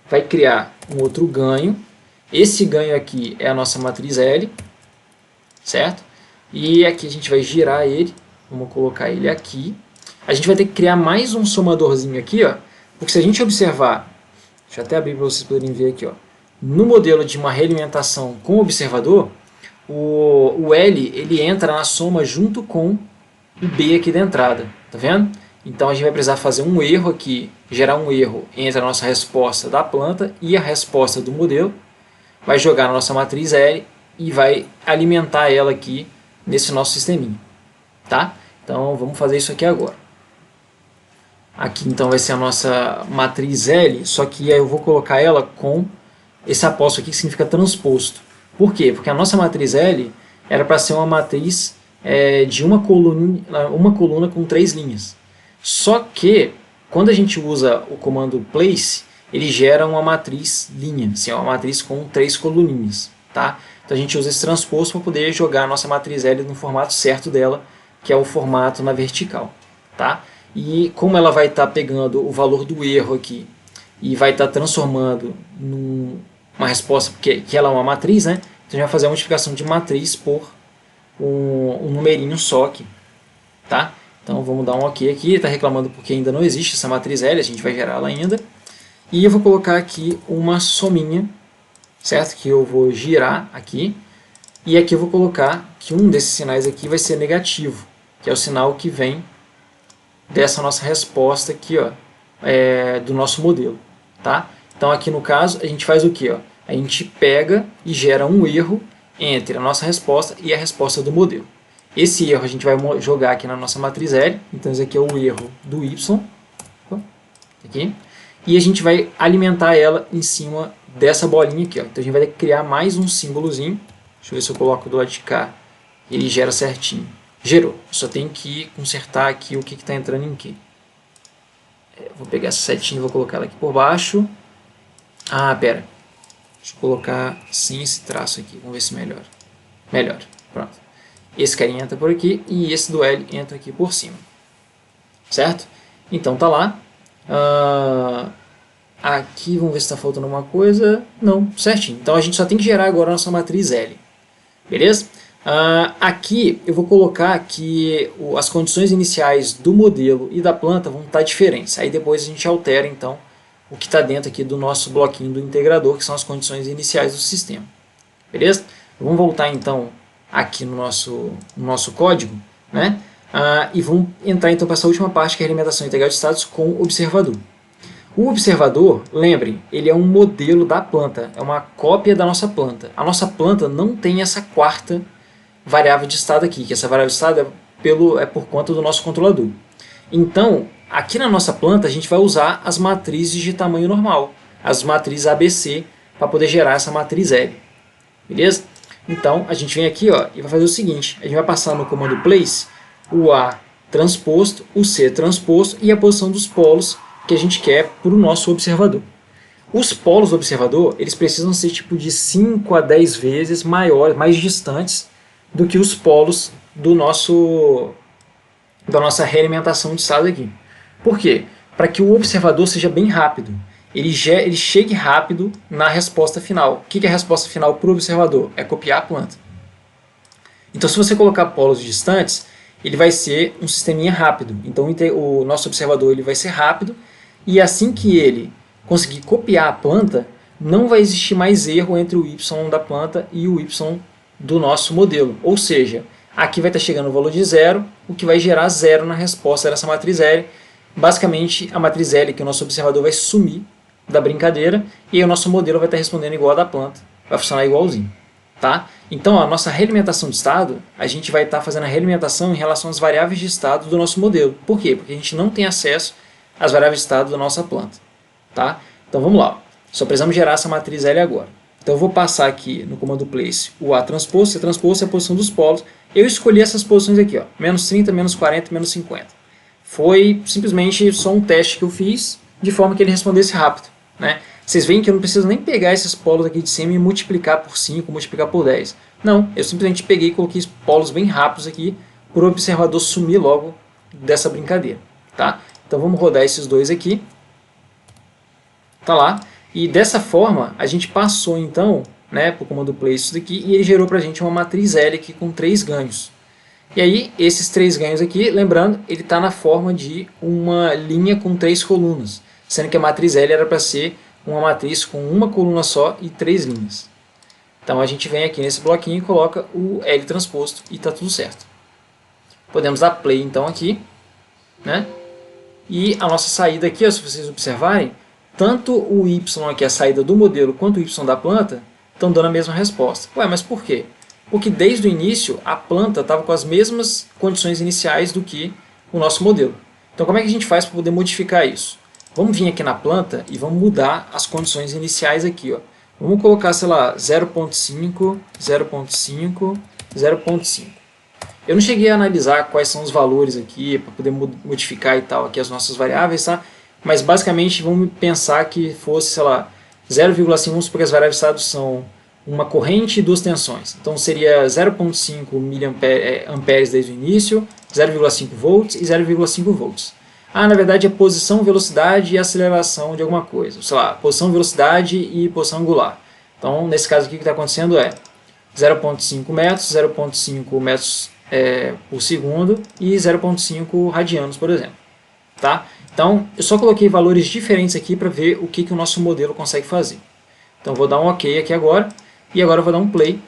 vai criar um outro ganho. Esse ganho aqui é a nossa matriz L, certo? E aqui a gente vai girar ele, vamos colocar ele aqui. A gente vai ter que criar mais um somadorzinho aqui, ó, porque se a gente observar, deixa eu até abrir para vocês poderem ver aqui, ó, no modelo de uma realimentação com observador, o L ele entra na soma junto com o B aqui da entrada, tá vendo? Então a gente vai precisar fazer um erro aqui, gerar um erro entre a nossa resposta da planta e a resposta do modelo, vai jogar na nossa matriz L e vai alimentar ela aqui nesse nosso sisteminha, tá? Então vamos fazer isso aqui agora. Aqui então vai ser a nossa matriz L, só que aí eu vou colocar ela com esse apóstrofo aqui que significa transposto. Por quê? Porque a nossa matriz L era para ser uma matriz de uma coluna com 3 linhas. Só que quando a gente usa o comando place, ele gera uma matriz linha, assim, uma matriz com 3 coluninhas, tá? Então a gente usa esse transposto para poder jogar a nossa matriz L no formato certo dela, que é o formato na vertical, tá? E como ela vai estar pegando o valor do erro aqui e vai estar transformando numa resposta, que ela é uma matriz, né? Então a gente vai fazer a multiplicação de matriz por um numerinho só aqui, tá? Então vamos dar um OK aqui, está reclamando porque ainda não existe essa matriz L, a gente vai gerar ela ainda. E eu vou colocar aqui uma sominha, certo? Que eu vou girar aqui. E aqui eu vou colocar que um desses sinais aqui vai ser negativo, que é o sinal que vem dessa nossa resposta aqui, ó, do nosso modelo, tá? Então aqui no caso a gente faz o que? A gente pega e gera um erro entre a nossa resposta e a resposta do modelo. Esse erro a gente vai jogar aqui na nossa matriz L, então esse aqui é o erro do y, aqui, e a gente vai alimentar ela em cima dessa bolinha aqui, ó. Então a gente vai ter que criar mais um símbolozinho, deixa eu ver se eu coloco do lado de cá, ele gera certinho. Gerou, só tem que consertar aqui o que está entrando em que. Vou pegar essa setinha e vou colocar ela aqui por baixo. Pera, deixa eu colocar sem esse traço aqui, vamos ver se melhora. Melhora, pronto. Esse carinha entra por aqui e esse do L entra aqui por cima. Certo? Então tá lá. Aqui vamos ver se está faltando alguma coisa. Não, certinho. Então a gente só tem que gerar agora a nossa matriz L. Beleza? Aqui eu vou colocar que as condições iniciais do modelo e da planta vão estar diferentes. Aí depois a gente altera então o que está dentro aqui do nosso bloquinho do integrador, que são as condições iniciais do sistema. Beleza? Vamos voltar então aqui no nosso código, né? E vamos entrar então para essa última parte, que é a alimentação integral de estados com o observador. O observador, lembrem, ele é um modelo da planta, é uma cópia da nossa planta. A nossa planta não tem essa quarta variável de estado aqui, que essa variável de estado é por conta do nosso controlador. Então, aqui na nossa planta, a gente vai usar as matrizes de tamanho normal, as matrizes ABC, para poder gerar essa matriz L. Beleza? Então, a gente vem aqui, ó, e vai fazer o seguinte, a gente vai passar no comando place o A transposto, o C transposto e a posição dos polos que a gente quer para o nosso observador. Os polos do observador, eles precisam ser tipo de 5 a 10 vezes maiores, mais distantes do que os polos da nossa realimentação de estado aqui. Por quê? Para que o observador seja bem rápido. ele chegue rápido na resposta final. O que é a resposta final para o observador? É copiar a planta. Então, se você colocar polos distantes, ele vai ser um sisteminha rápido. Então, o nosso observador ele vai ser rápido, e assim que ele conseguir copiar a planta, não vai existir mais erro entre o y da planta e o y do nosso modelo. Ou seja, aqui vai estar chegando o valor de zero, o que vai gerar zero na resposta dessa matriz L. Basicamente, a matriz L, que o nosso observador vai sumir da brincadeira, e aí o nosso modelo vai estar respondendo igual a da planta, vai funcionar igualzinho. Tá? Então, a nossa realimentação de estado, a gente vai estar fazendo a realimentação em relação às variáveis de estado do nosso modelo. Por quê? Porque a gente não tem acesso às variáveis de estado da nossa planta. Tá? Então, vamos lá. Só precisamos gerar essa matriz L agora. Então, eu vou passar aqui no comando place o A transposto. C transposto é a posição dos polos. Eu escolhi essas posições aqui, ó, menos 30, menos 40, menos 50. Foi simplesmente só um teste que eu fiz, de forma que ele respondesse rápido. Né? Vocês veem que eu não preciso nem pegar esses polos aqui de cima e multiplicar por 5, multiplicar por 10. Não, eu simplesmente peguei e coloquei polos bem rápidos aqui para o observador sumir logo dessa brincadeira. Tá? Então vamos rodar esses dois aqui. Tá lá. E dessa forma a gente passou então, né, para o comando place isso daqui, e ele gerou para a gente uma matriz L aqui com 3 ganhos. E aí esses 3 ganhos aqui, lembrando, ele está na forma de uma linha com 3 colunas. Sendo que a matriz L era para ser uma matriz com uma coluna só e 3 linhas. Então a gente vem aqui nesse bloquinho e coloca o L transposto e está tudo certo. Podemos dar play então aqui, né? E a nossa saída aqui, ó, se vocês observarem, tanto o Y aqui, a saída do modelo, quanto o Y da planta, estão dando a mesma resposta. Ué, mas por quê? Porque desde o início a planta estava com as mesmas condições iniciais do que o nosso modelo. Então como é que a gente faz para poder modificar isso? Vamos vir aqui na planta e vamos mudar as condições iniciais aqui. Ó. Vamos colocar, sei lá, 0.5, 0.5, 0.5. Eu não cheguei a analisar quais são os valores aqui para poder modificar e tal aqui as nossas variáveis, tá? Mas basicamente vamos pensar que fosse, sei lá, 0,5, vamos supor que as variáveis de estado são uma corrente e 2 tensões. Então seria 0,5 mA desde o início, 0,5 volts e 0,5 volts. Ah, na verdade é posição, velocidade e aceleração de alguma coisa. Sei lá, posição, velocidade e posição angular. Então, nesse caso aqui o que está acontecendo é 0,5 metros, 0,5 metros por segundo e 0,5 radianos, por exemplo. Tá? Então, eu só coloquei valores diferentes aqui para ver o que o nosso modelo consegue fazer. Então, vou dar um OK aqui agora, e agora eu vou dar um play,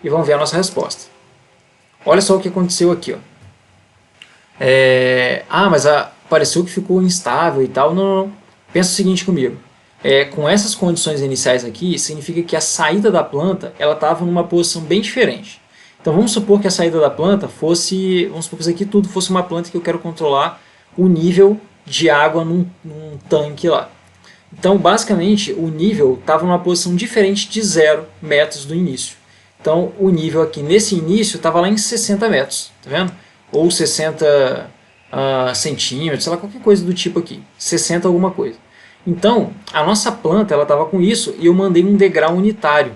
e vamos ver a nossa resposta. Olha só o que aconteceu aqui. Ó. Mas pareceu que ficou instável e tal. Não, não, não. Pensa o seguinte comigo. Com essas condições iniciais aqui, significa que a saída da planta estava numa posição bem diferente. Então vamos supor que a saída da planta fosse, vamos supor que isso aqui tudo fosse uma planta que eu quero controlar o nível de água num tanque lá. Então basicamente o nível estava numa posição diferente de 0 metros do início. Então o nível aqui nesse início estava lá em 60 metros, tá vendo? Ou 60 centímetros, sei lá, qualquer coisa do tipo aqui, 60 alguma coisa. Então, a nossa planta estava com isso e eu mandei um degrau unitário.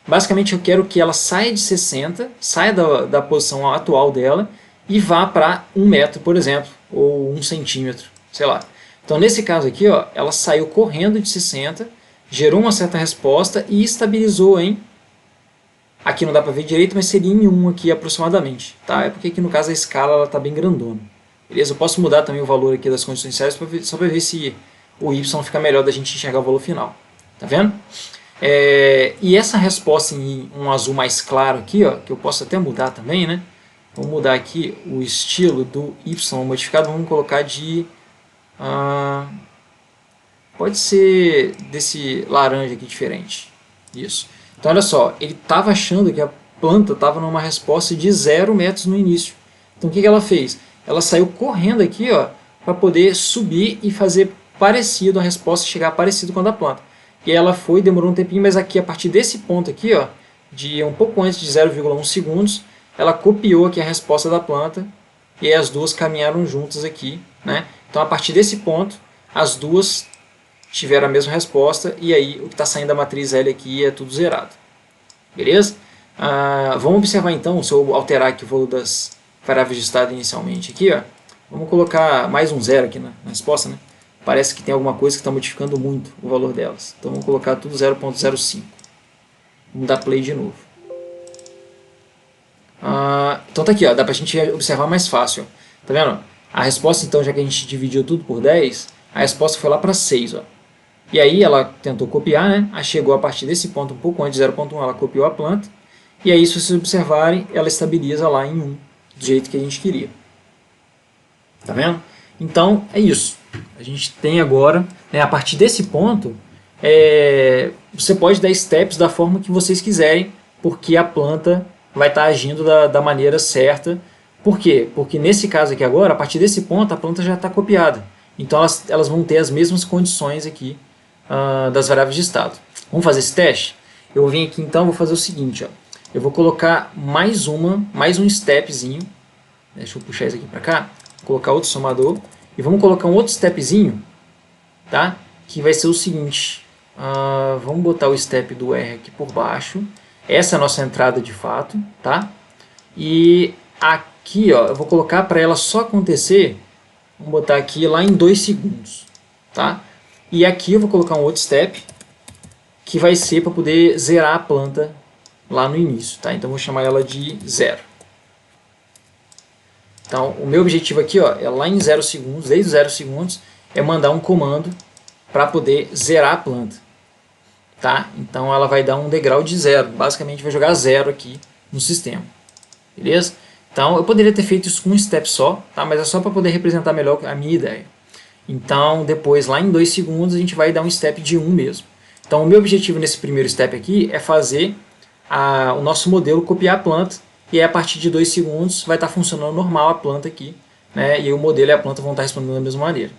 Basicamente, eu quero que ela saia de 60, saia da posição atual dela e vá para 1 metro, por exemplo, ou 1 centímetro, sei lá. Então, nesse caso aqui, ó, ela saiu correndo de 60, gerou uma certa resposta e estabilizou em... Aqui não dá para ver direito, mas seria em 1 aqui aproximadamente. Tá? É porque aqui no caso a escala está bem grandona. Beleza? Eu posso mudar também o valor aqui das condições iniciais só para ver se o y fica melhor da gente enxergar o valor final. Tá vendo? E essa resposta em um azul mais claro aqui, ó, que eu posso até mudar também, né? Vou mudar aqui o estilo do y modificado, vamos colocar de... pode ser desse laranja aqui diferente. Isso. Então olha só, ele estava achando que a planta estava numa resposta de 0 metros no início. Então o que ela fez? Ela saiu correndo aqui para poder subir e fazer parecido, a resposta chegar parecido com a da planta. E ela foi, demorou um tempinho, mas aqui a partir desse ponto aqui, ó, de um pouco antes de 0,1 segundos, ela copiou aqui a resposta da planta e aí as duas caminharam juntas aqui, né? Então a partir desse ponto, as duas tiveram a mesma resposta e aí o que está saindo da matriz L aqui é tudo zerado. Beleza? Vamos observar então, se eu alterar aqui o valor das variáveis de estado inicialmente aqui, ó, vamos colocar mais um zero aqui na resposta, né? parece que tem alguma coisa que está modificando muito o valor delas. Então vamos colocar tudo 0.05. Vamos dar play de novo. Então tá aqui, ó, dá pra gente observar mais fácil. Ó. Tá vendo? A resposta, então, já que a gente dividiu tudo por 10, a resposta foi lá para 6. Ó. E aí ela tentou copiar, né? Aí chegou a partir desse ponto um pouco antes de 0.1, ela copiou a planta. E aí, se vocês observarem, ela estabiliza lá em 1, do jeito que a gente queria. Tá vendo? Então, é isso. A gente tem agora, né, a partir desse ponto, você pode dar steps da forma que vocês quiserem, porque a planta vai estar agindo da maneira certa. Por quê? Porque nesse caso aqui agora, a partir desse ponto, a planta já está copiada. Então, elas vão ter as mesmas condições aqui das variáveis de estado. Vamos fazer esse teste? Eu vim aqui, então, vou fazer o seguinte. Ó. Eu vou colocar mais um stepzinho. Deixa eu puxar isso aqui para cá. Vou colocar outro somador. E vamos colocar um outro stepzinho, tá? Que vai ser o seguinte. Vamos botar o step do R aqui por baixo. Essa é a nossa entrada de fato, tá? E aqui, ó, eu vou colocar para ela só acontecer. Vamos botar aqui lá em 2 segundos, tá? E aqui eu vou colocar um outro step que vai ser para poder zerar a planta lá no início, tá? Então eu vou chamar ela de 0. Então o meu objetivo aqui, ó, é lá em 0 segundos, desde os 0 segundos, é mandar um comando para poder zerar a planta, tá? Então ela vai dar um degrau de 0, basicamente vai jogar 0 aqui no sistema, beleza? Então eu poderia ter feito isso com um step só, tá? Mas é só para poder representar melhor a minha ideia. Então depois lá em 2 segundos a gente vai dar um step de 1 mesmo. Então o meu objetivo nesse primeiro step aqui é fazer o nosso modelo copiar a planta, e aí a partir de 2 segundos vai estar funcionando normal a planta aqui, né? E o modelo e a planta vão estar respondendo da mesma maneira,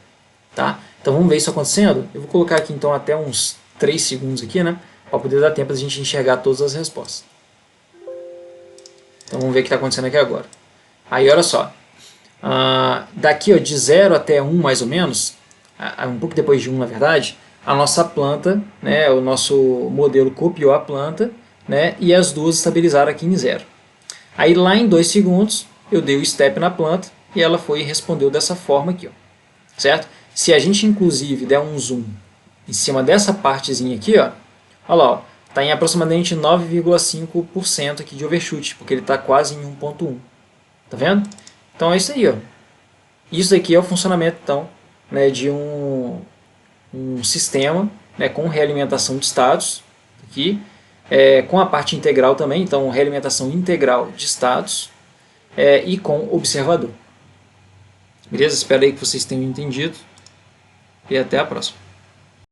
tá? Então vamos ver isso acontecendo. Eu vou colocar aqui então até uns 3 segundos aqui, né? Para poder dar tempo de a gente enxergar todas as respostas. Então vamos ver o que está acontecendo aqui agora. Aí olha só, daqui ó, de 0 até 1 mais ou menos, um pouco depois de 1 na verdade, a nossa planta, né, o nosso modelo copiou a planta, né, e as duas estabilizaram aqui em 0. Aí lá em 2 segundos eu dei o step na planta e ela foi e respondeu dessa forma aqui, ó, certo? Se a gente inclusive der um zoom em cima dessa partezinha aqui, ó, olha lá, está em aproximadamente 9,5% aqui de overshoot, porque ele está quase em 1.1. Tá vendo? Então é isso aí, ó. Isso aqui é o funcionamento então, né, de um sistema, né, com realimentação de estados aqui, com a parte integral também, então realimentação integral de estados e com observador. Beleza? Espero aí que vocês tenham entendido e até a próxima.